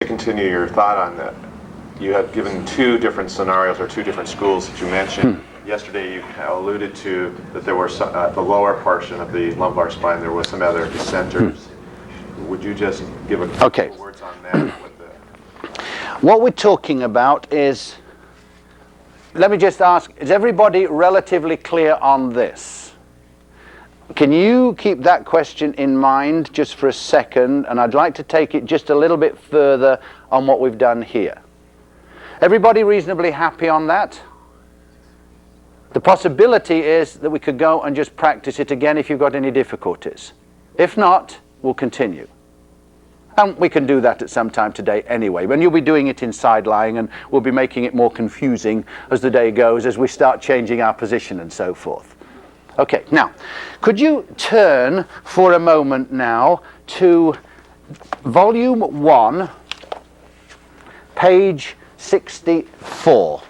To continue your thought on that, you had given two different scenarios or two different schools that you mentioned. Yesterday you alluded to that there were some, the lower portion of the lumbar spine, there was some other dissenters. Would you just give a couple words on that? What we're talking about is, let me just ask, is everybody relatively clear on this? Can you keep that question in mind just for a second, and I'd like to take it just a little bit further on what we've done here. Everybody reasonably happy on that? The possibility is that we could go and just practice it again if you've got any difficulties. If not, we'll continue. And we can do that at some time today anyway, when you'll be doing it in side lying, and we'll be making it more confusing as the day goes, as we start changing our position and so forth. Okay, now, could you turn for a moment now to volume 1, page 64.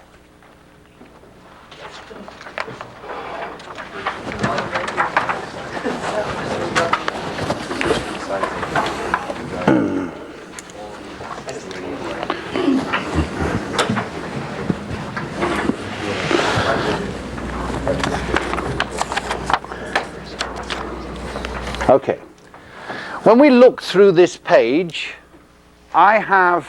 Okay, when we look through this page, I have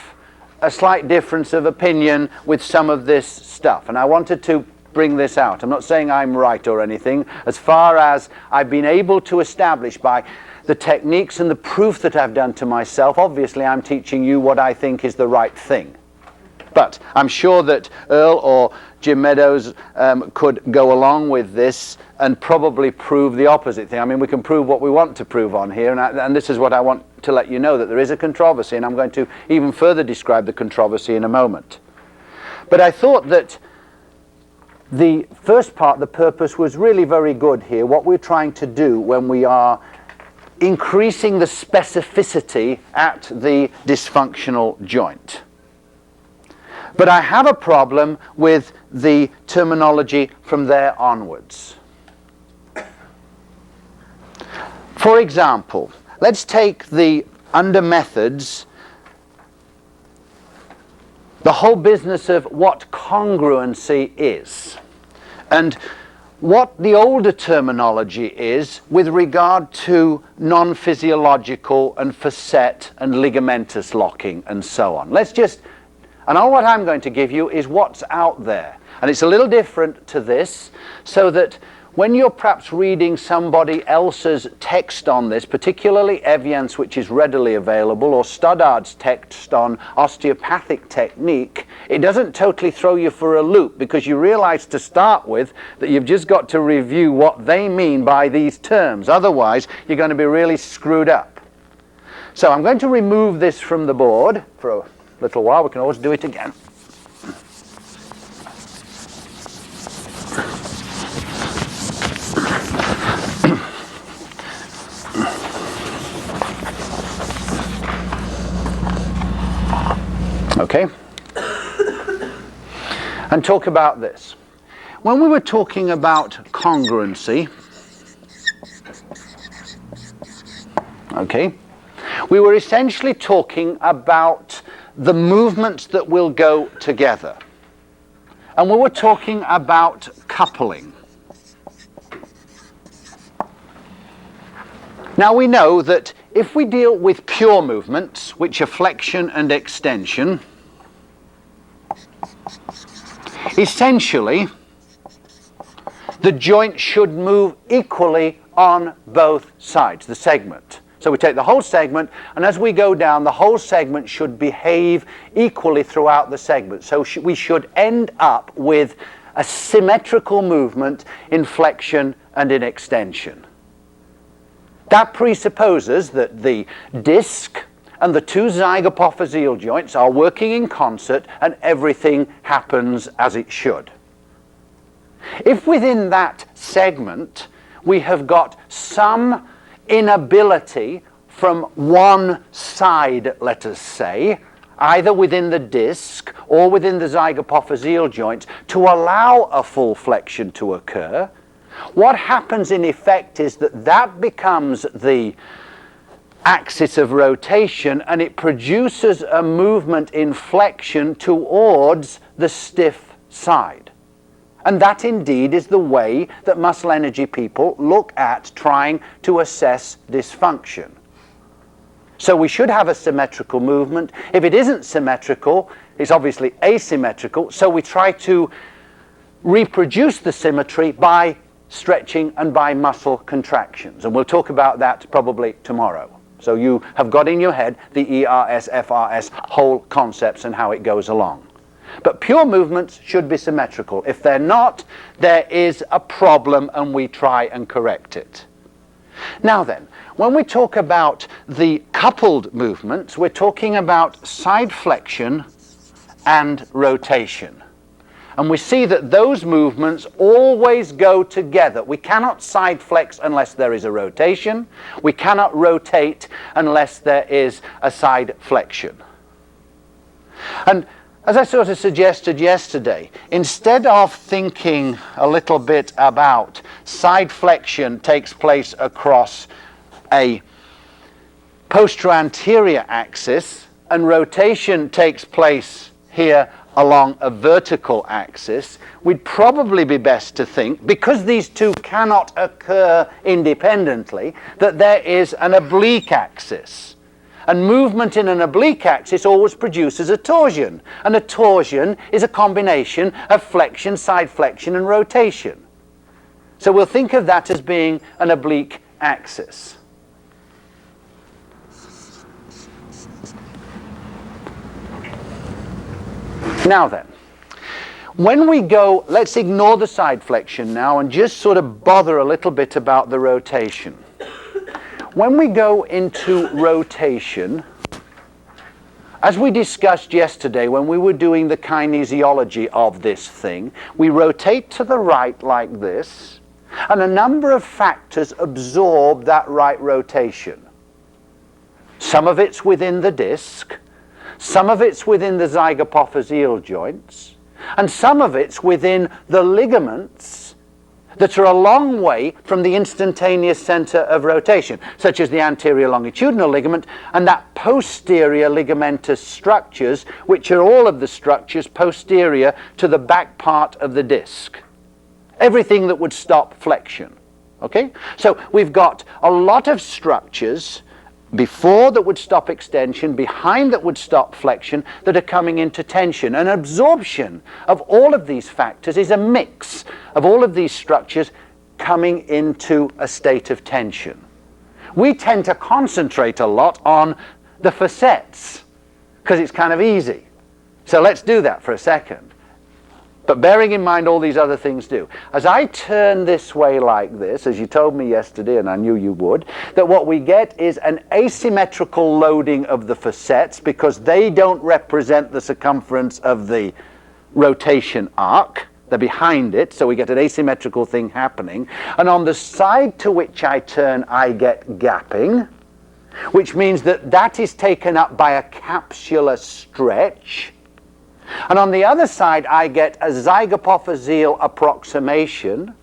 a slight difference of opinion with some of this stuff, and I wanted to bring this out. I'm not saying I'm right or anything, as far as I've been able to establish by the techniques and the proof that I've done to myself. Obviously, I'm teaching you what I think is the right thing. But I'm sure that Earl or Jim Meadows could go along with this and probably prove the opposite thing. I mean, we can prove what we want to prove on here, and this is what I want to let you know, that there is a controversy, and I'm going to even further describe the controversy in a moment. But I thought that the first part, the purpose, was really very good here. What we're trying to do when we are increasing the specificity at the dysfunctional joint. But I have a problem with the terminology from there onwards. For example, let's take the under methods, the whole business of what congruency is, and what the older terminology is with regard to non-physiological and facet and ligamentous locking and so on. Let's just, and all what I'm going to give you is what's out there. And it's a little different to this, so that when you're perhaps reading somebody else's text on this, particularly Evian's, which is readily available, or Stoddard's text on osteopathic technique, it doesn't totally throw you for a loop, because you realize to start with that you've just got to review what they mean by these terms. Otherwise, you're going to be really screwed up. So I'm going to remove this from the board for a little while. We can always do it again. Okay? And talk about this. When we were talking about congruency, okay, we were essentially talking about the movements that will go together. And we were talking about coupling. Now we know that if we deal with pure movements, which are flexion and extension, essentially the joint should move equally on both sides, the segment. So we take the whole segment, and as we go down, the whole segment should behave equally throughout the segment. So we should end up with a symmetrical movement in flexion and in extension. That presupposes that the disc and the two zygapophyseal joints are working in concert and everything happens as it should. If within that segment we have got some inability from one side, let us say, either within the disc or within the zygapophyseal joint, to allow a full flexion to occur, what happens in effect is that that becomes the axis of rotation, and it produces a movement in flexion towards the stiff side. And that indeed is the way that muscle energy people look at trying to assess dysfunction. So we should have a symmetrical movement. If it isn't symmetrical, it's obviously asymmetrical, so we try to reproduce the symmetry by stretching and by muscle contractions. And we'll talk about that probably tomorrow. So you have got in your head the ERS, FRS whole concepts and how it goes along. But pure movements should be symmetrical. If they're not, there is a problem and we try and correct it. Now then, when we talk about the coupled movements, we're talking about side flexion and rotation. And we see that those movements always go together. We cannot side flex unless there is a rotation. We cannot rotate unless there is a side flexion. And as I sort of suggested yesterday, instead of thinking a little bit about side flexion takes place across a posterior-anterior axis and rotation takes place here along a vertical axis, we'd probably be best to think, because these two cannot occur independently, that there is an oblique axis. And movement in an oblique axis always produces a torsion. And a torsion is a combination of flexion, side flexion, and rotation. So we'll think of that as being an oblique axis. Now then, when we go, let's ignore the side flexion now and just sort of bother a little bit about the rotation. When we go into rotation, as we discussed yesterday when we were doing the kinesiology of this thing, we rotate to the right like this, and a number of factors absorb that right rotation. Some of it's within the disc, some of it's within the zygapophyseal joints, and some of it's within the ligaments that are a long way from the instantaneous center of rotation, such as the anterior longitudinal ligament and that posterior ligamentous structures, which are all of the structures posterior to the back part of the disc. Everything that would stop flexion. Okay? So we've got a lot of structures before that would stop extension, behind that would stop flexion, that are coming into tension. And absorption of all of these factors is a mix of all of these structures coming into a state of tension. We tend to concentrate a lot on the facets because it's kind of easy. So let's do that for a second. But bearing in mind all these other things do. As I turn this way like this, as you told me yesterday, and I knew you would, that what we get is an asymmetrical loading of the facets because they don't represent the circumference of the rotation arc. They're behind it, so we get an asymmetrical thing happening. And on the side to which I turn, I get gapping, which means that that is taken up by a capsular stretch. And on the other side, I get a zygapophyseal approximation,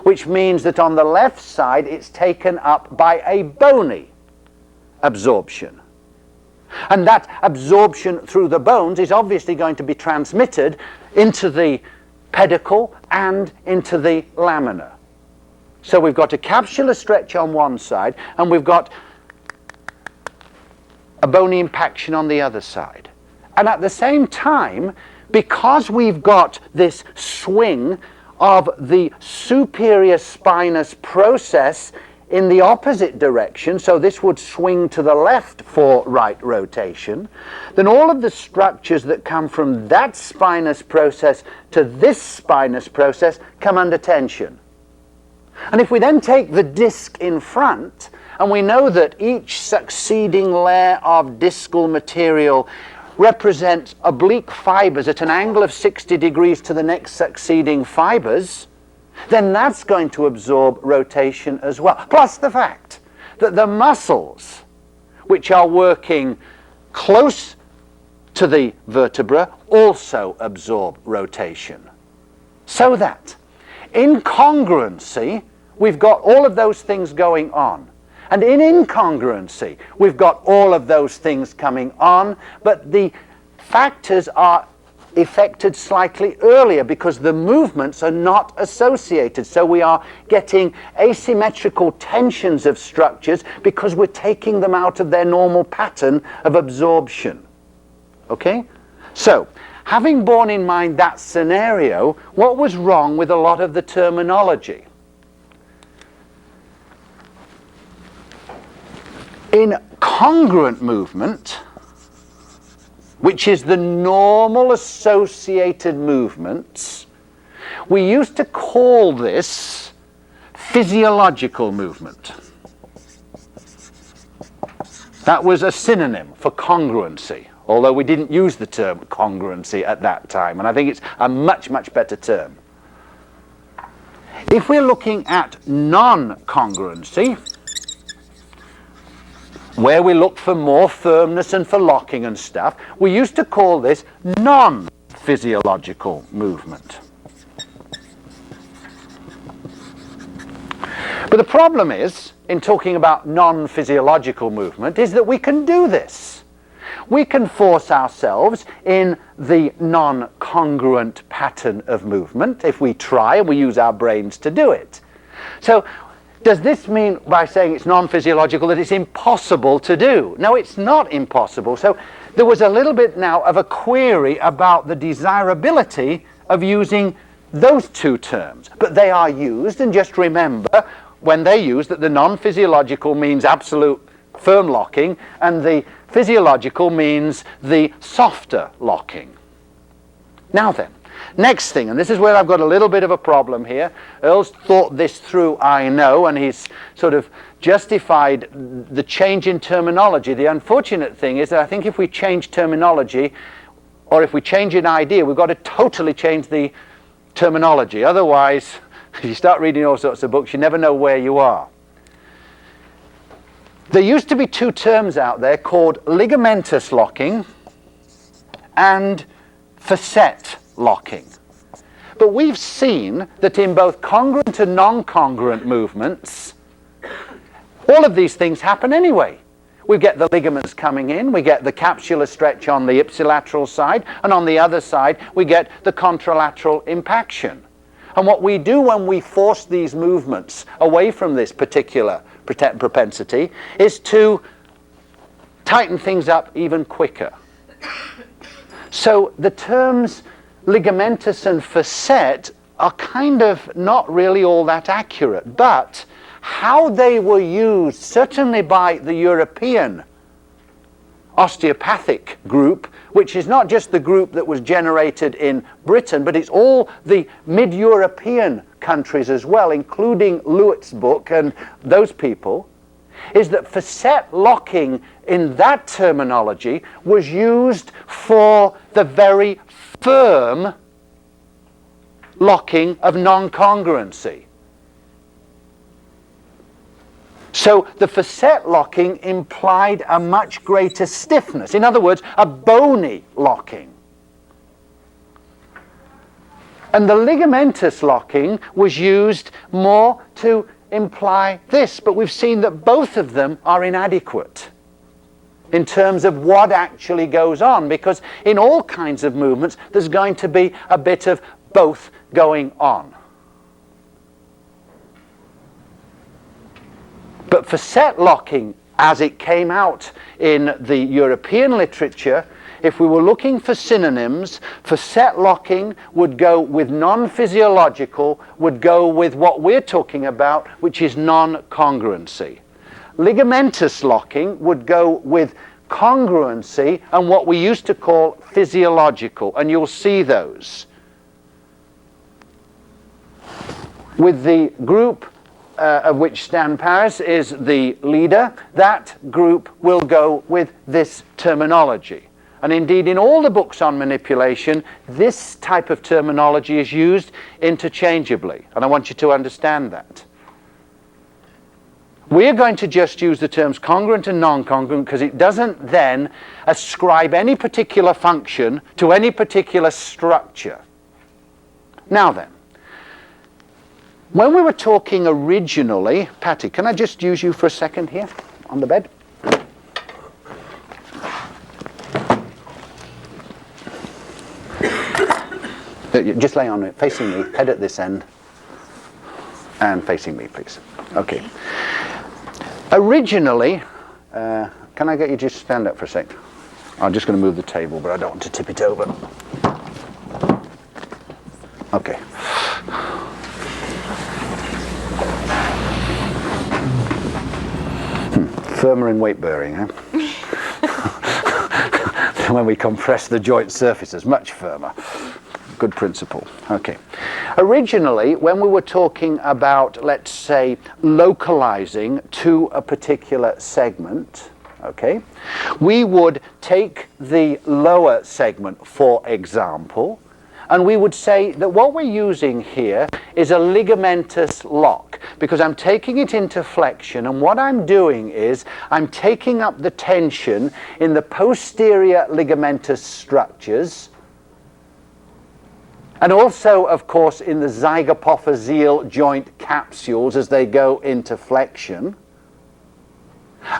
which means that on the left side, it's taken up by a bony absorption. And that absorption through the bones is obviously going to be transmitted into the pedicle and into the lamina. So we've got a capsular stretch on one side, and we've got a bony impaction on the other side. And at the same time, because we've got this swing of the superior spinous process in the opposite direction, so this would swing to the left for right rotation, then all of the structures that come from that spinous process to this spinous process come under tension. And if we then take the disc in front, and we know that each succeeding layer of discal material represent oblique fibers at an angle of 60 degrees to the next succeeding fibers, then that's going to absorb rotation as well. Plus the fact that the muscles which are working close to the vertebra also absorb rotation. So that in congruency, we've got all of those things going on. And in incongruency, we've got all of those things coming on, but the factors are affected slightly earlier because the movements are not associated. So we are getting asymmetrical tensions of structures because we're taking them out of their normal pattern of absorption. Okay? So, having borne in mind that scenario, what was wrong with a lot of the terminology? In congruent movement, which is the normal associated movements, we used to call this physiological movement. That was a synonym for congruency, although we didn't use the term congruency at that time, and I think it's a much, much better term. If we're looking at non-congruency, where we look for more firmness and for locking and stuff, we used to call this non-physiological movement. But the problem is, in talking about non-physiological movement, is that we can do this. We can force ourselves in the non-congruent pattern of movement if we try and we use our brains to do it. So, does this mean, by saying it's non-physiological, that it's impossible to do? No, it's not impossible. So there was a little bit now of a query about the desirability of using those two terms. But they are used, and just remember, when they're used, that the non-physiological means absolute firm locking, and the physiological means the softer locking. Now then, next thing, and this is where I've got a little bit of a problem here. Earl's thought this through, I know, and he's sort of justified the change in terminology. The unfortunate thing is that I think if we change terminology, or if we change an idea, we've got to totally change the terminology. Otherwise, if you start reading all sorts of books, you never know where you are. There used to be two terms out there called ligamentous locking and facet locking. But we've seen that in both congruent and non-congruent movements, all of these things happen anyway. We get the ligaments coming in, we get the capsular stretch on the ipsilateral side, and on the other side we get the contralateral impaction. And what we do when we force these movements away from this particular propensity is to tighten things up even quicker. So the terms ligamentous and facet are kind of not really all that accurate, but how they were used, certainly by the European osteopathic group, which is not just the group that was generated in Britain, but it's all the mid-European countries as well, including Lewitt's book and those people, is that facet locking in that terminology was used for the very firm locking of non-congruency. So the facet locking implied a much greater stiffness. In other words, a bony locking. And the ligamentous locking was used more to imply this, but we've seen that both of them are inadequate in terms of what actually goes on, because in all kinds of movements there's going to be a bit of both going on. But facet locking, as it came out in the European literature, if we were looking for synonyms, facet locking would go with non-physiological, would go with what we're talking about, which is non-congruency. Ligamentous locking would go with congruency and what we used to call physiological, and you'll see those. With the group of which Stan Paris is the leader, that group will go with this terminology. And indeed, in all the books on manipulation, this type of terminology is used interchangeably, and I want you to understand that. We're going to just use the terms congruent and non-congruent because it doesn't then ascribe any particular function to any particular structure. Now then, When we were talking originally, Patty, can I just use you for a second here on the bed? Just lay on it, facing me, head at this end, and facing me, please. Okay. Originally, can I get you just stand up for a sec? I'm just going to move the table, but I don't want to tip it over. Okay. Firmer in weight bearing, huh? When we compress the joint surfaces, much firmer. Good principle. Okay. Originally, when we were talking about, let's say, localizing to a particular segment, okay, we would take the lower segment, for example, and we would say that what we're using here is a ligamentous lock, because I'm taking it into flexion, and what I'm doing is I'm taking up the tension in the posterior ligamentous structures, and also, of course, in the zygapophyseal joint capsules as they go into flexion.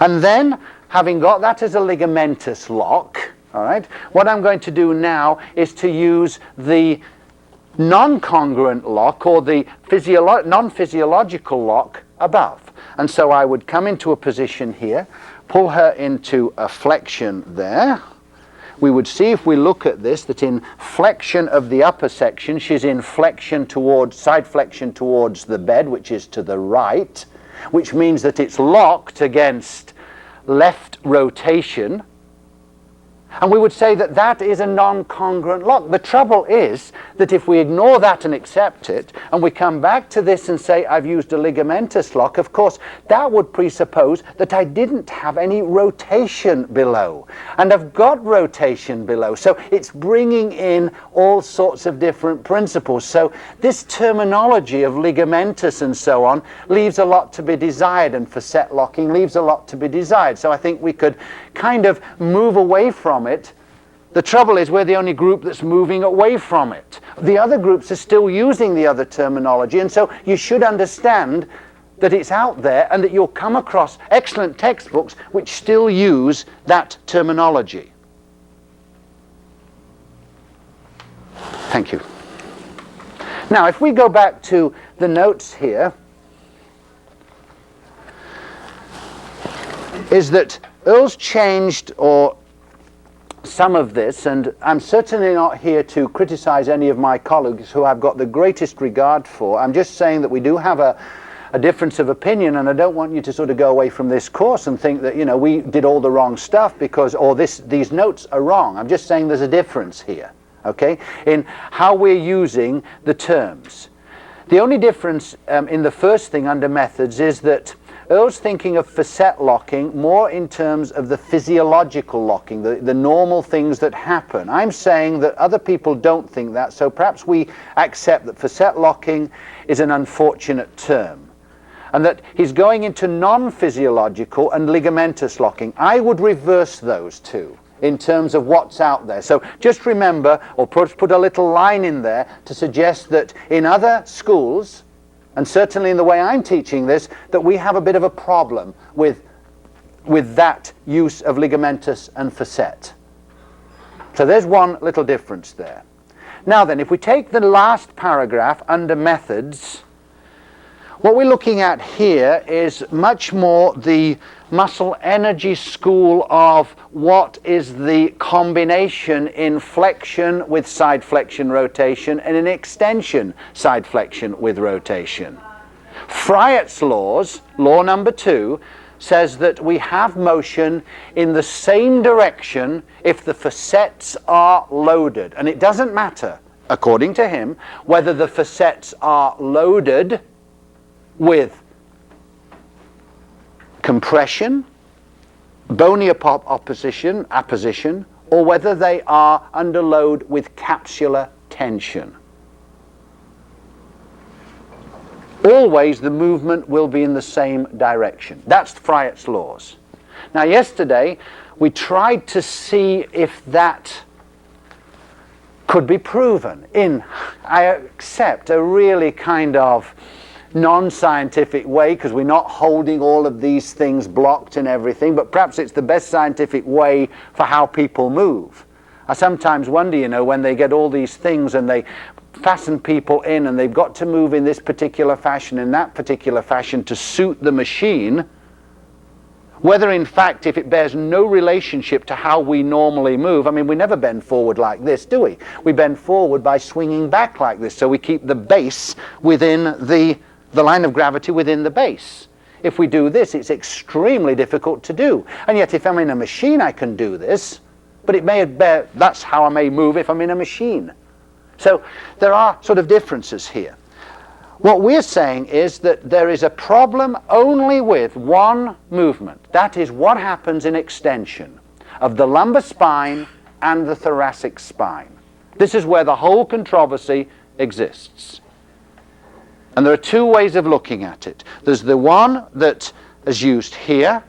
And then, having got that as a ligamentous lock, all right, what I'm going to do now is to use the non-congruent lock, or the non-physiological lock above. And so I would come into a position here, pull her into a flexion there. We would see, if we look at this, that in flexion of the upper section, she's in flexion towards, side flexion towards the bed, which is to the right, which means that it's locked against left rotation. And we would say that that is a non-congruent lock. The trouble is that if we ignore that and accept it, and we come back to this and say, I've used a ligamentous lock, of course, that would presuppose that I didn't have any rotation below. And I've got rotation below. So it's bringing in all sorts of different principles. So this terminology of ligamentous and so on leaves a lot to be desired, and facet locking leaves a lot to be desired. So I think we could kind of move away from it. The trouble is we're the only group that's moving away from it. The other groups are still using the other terminology, and so you should understand that it's out there and that you'll come across excellent textbooks which still use that terminology. Thank you. Now, if we go back to the notes here, is that Earl's changed or some of this, and I'm certainly not here to criticize any of my colleagues who I've got the greatest regard for. I'm just saying that we do have a difference of opinion, and I don't want you to sort of go away from this course and think that, you know, we did all the wrong stuff because, or these notes are wrong. I'm just saying there's a difference here, okay, in how we're using the terms. The only difference in the first thing under methods is that Earl's thinking of facet locking more in terms of the physiological locking, the normal things that happen. I'm saying that other people don't think that, so perhaps we accept that facet locking is an unfortunate term, and that he's going into non-physiological and ligamentous locking. I would reverse those two in terms of what's out there. So just remember, or put a little line in there to suggest that in other schools, and certainly in the way I'm teaching this, that we have a bit of a problem with that use of ligamentous and facet. So there's one little difference there. Now then, if we take the last paragraph under methods, what we're looking at here is much more the muscle energy school of what is the combination in flexion with side flexion rotation and in extension side flexion with rotation. Friat's laws, law number 2, says that we have motion in the same direction if the facets are loaded. And it doesn't matter, according to him, whether the facets are loaded with compression, bony apposition, or whether they are under load with capsular tension. Always the movement will be in the same direction. That's Friat's laws. Now yesterday we tried to see if that could be proven in, I accept, a really kind of non-scientific way, because we're not holding all of these things blocked and everything, but perhaps it's the best scientific way for how people move. I sometimes wonder, you know, when they get all these things and they fasten people in and they've got to move in this particular fashion, in that particular fashion to suit the machine, whether in fact, if it bears no relationship to how we normally move. I mean, we never bend forward like this, do we? We bend forward by swinging back like this, so we keep the base within the line of gravity within the base. If we do this, it's extremely difficult to do. And yet, if I'm in a machine, I can do this, but it may bear, that's how I may move if I'm in a machine. So there are sort of differences here. What we're saying is that there is a problem only with one movement. That is what happens in extension of the lumbar spine and the thoracic spine. This is where the whole controversy exists. And there are two ways of looking at it. There's the one that is used here.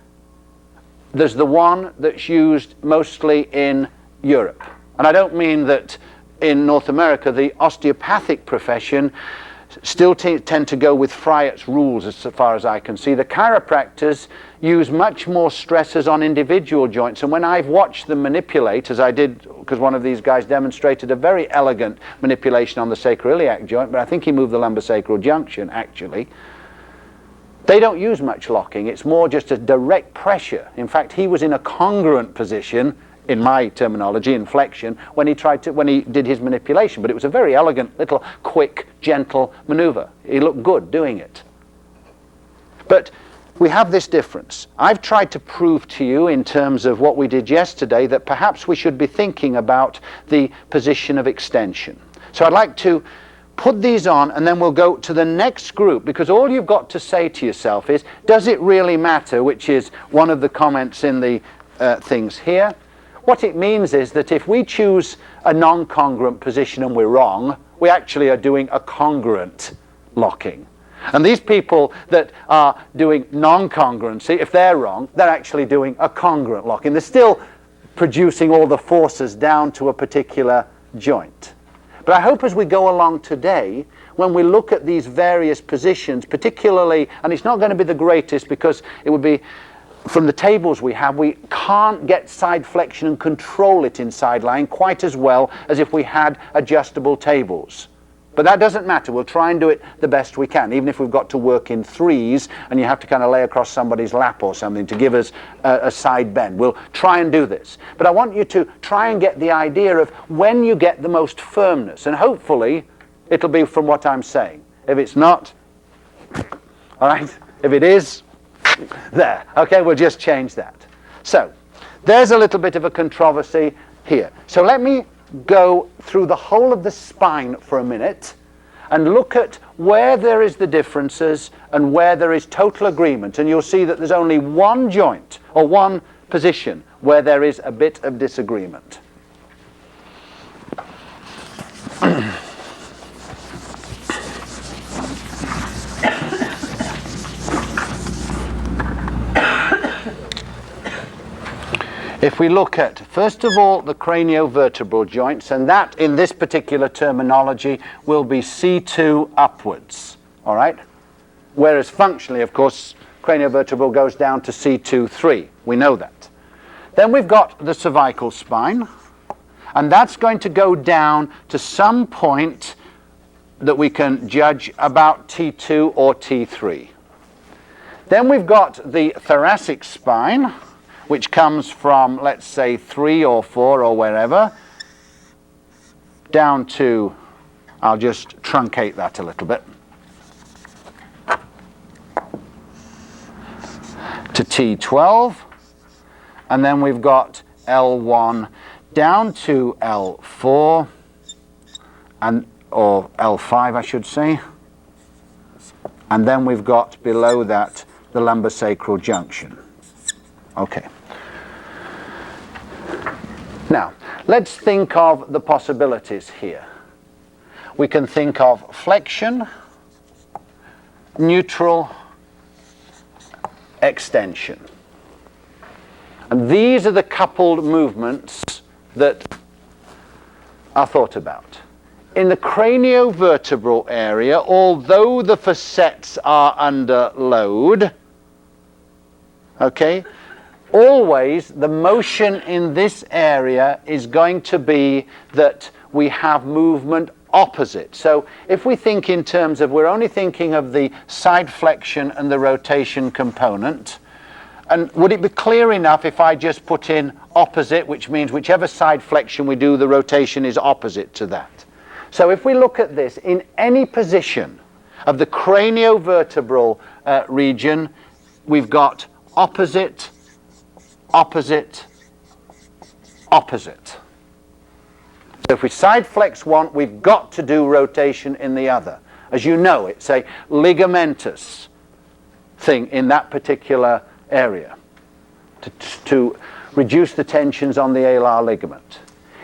There's the one that's used mostly in Europe. And I don't mean that in North America the osteopathic profession still tend to go with Friot's rules as far as I can see. The chiropractors use much more stresses on individual joints, and when I've watched them manipulate, as I did because one of these guys demonstrated a very elegant manipulation on the sacroiliac joint, but I think he moved the lumbosacral junction actually, they don't use much locking. It's more just a direct pressure. In fact, he was in a congruent position, in my terminology, in flexion, when he did his manipulation. But it was a very elegant, little, quick, gentle maneuver. He looked good doing it. But we have this difference. I've tried to prove to you, in terms of what we did yesterday, that perhaps we should be thinking about the position of extension. So I'd like to put these on, and then we'll go to the next group, because all you've got to say to yourself is, does it really matter, which is one of the comments in the things here. What it means is that if we choose a non-congruent position and we're wrong, we actually are doing a congruent locking. And these people that are doing non-congruency, if they're wrong, they're actually doing a congruent locking. They're still producing all the forces down to a particular joint. But I hope as we go along today, when we look at these various positions, particularly, and it's not going to be the greatest because it would be, from the tables we have, we can't get side flexion and control it in side lying quite as well as if we had adjustable tables. But that doesn't matter. We'll try and do it the best we can, even if we've got to work in threes and you have to kind of lay across somebody's lap or something to give us a side bend. We'll try and do this. But I want you to try and get the idea of when you get the most firmness, and hopefully it'll be from what I'm saying. If it's not, all right, if it is, there. Okay, we'll just change that. So there's a little bit of a controversy here. So let me go through the whole of the spine for a minute and look at where there is the differences and where there is total agreement. And you'll see that there's only one joint or one position where there is a bit of disagreement. If we look at, first of all, the craniovertebral joints, and that, in this particular terminology, will be C2 upwards, all right? Whereas functionally, of course, craniovertebral goes down to C2, 3. We know that. Then we've got the cervical spine, and that's going to go down to some point that we can judge about T2 or T3. Then we've got the thoracic spine, which comes from, let's say, 3 or 4 or wherever, down to, I'll just truncate that a little bit, to T12, and then we've got L1 down to L4, or L5 I should say, and then we've got below that the lumbosacral junction. Okay. Now, let's think of the possibilities here. We can think of flexion, neutral, extension. And these are the coupled movements that are thought about. in the craniovertebral area, although the facets are under load, okay, always the motion in this area is going to be that we have movement opposite. So if we think in terms of, we're only thinking of the side flexion and the rotation component, and would it be clear enough if I just put in opposite, which means whichever side flexion we do, the rotation is opposite to that. So if we look at this, in any position of the craniovertebral region, we've got opposite, opposite, opposite. So if we side flex one, we've got to do rotation in the other. As you know, it's a ligamentous thing in that particular area to reduce the tensions on the alar ligament.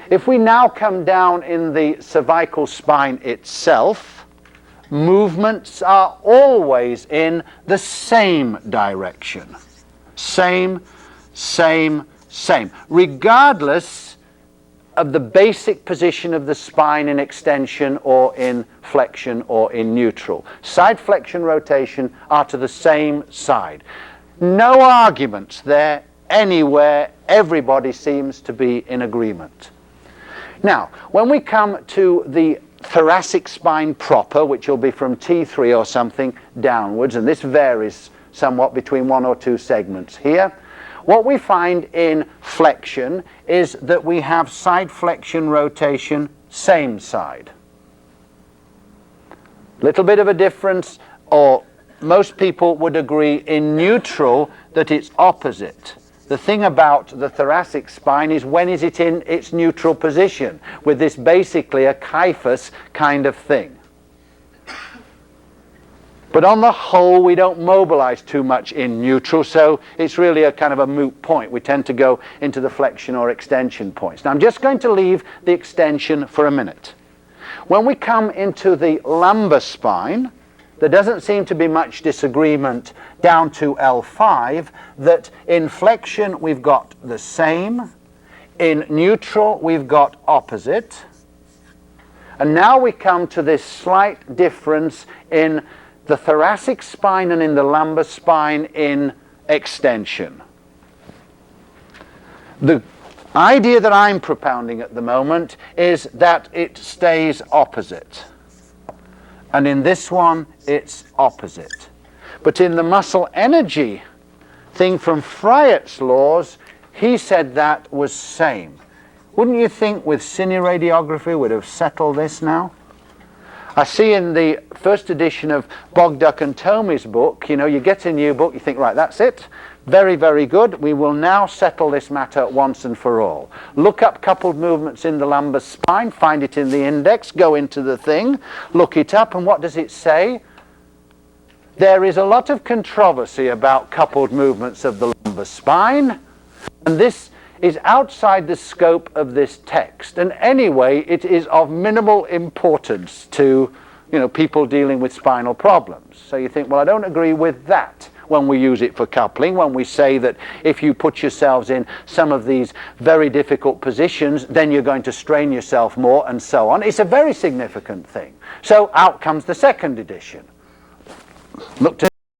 If we now come down in the cervical spine itself, movements are always in the same direction. Same, same, same. Regardless of the basic position of the spine in extension or in flexion or in neutral. Side flexion, rotation are to the same side. No arguments there anywhere. Everybody seems to be in agreement. Now, when we come to the thoracic spine proper, which will be from T3 or something downwards, and this varies somewhat between one or two segments here, what we find in flexion is that we have side flexion, rotation, same side. Little bit of a difference, or most people would agree in neutral that it's opposite. The thing about the thoracic spine is when is it in its neutral position, with this basically a kyphus kind of thing. But on the whole, we don't mobilize too much in neutral, so it's really a kind of a moot point. We tend to go into the flexion or extension points. Now I'm just going to leave the extension for a minute. When we come into the lumbar spine, there doesn't seem to be much disagreement down to L5 that in flexion we've got the same, in neutral we've got opposite, and now we come to this slight difference in the thoracic spine and in the lumbar spine in extension. The idea that I'm propounding at the moment is that it stays opposite. And in this one, it's opposite. But in the muscle energy thing from Fryet's laws, he said that was same. Wouldn't you think with cineradiography we'd have settled this now? I see in the first edition of Bogduck and Tomey's book, you get a new book, you think, right, that's it. Very, very good. We will now settle this matter once and for all. Look up coupled movements in the lumbar spine, find it in the index, go into the thing, look it up, and what does it say? There is a lot of controversy about coupled movements of the lumbar spine, and this is outside the scope of this text. And anyway, it is of minimal importance to people dealing with spinal problems. So you think, well, I don't agree with that when we use it for coupling, when we say that if you put yourselves in some of these very difficult positions, then you're going to strain yourself more and so on. It's a very significant thing. So out comes the second edition. Looked at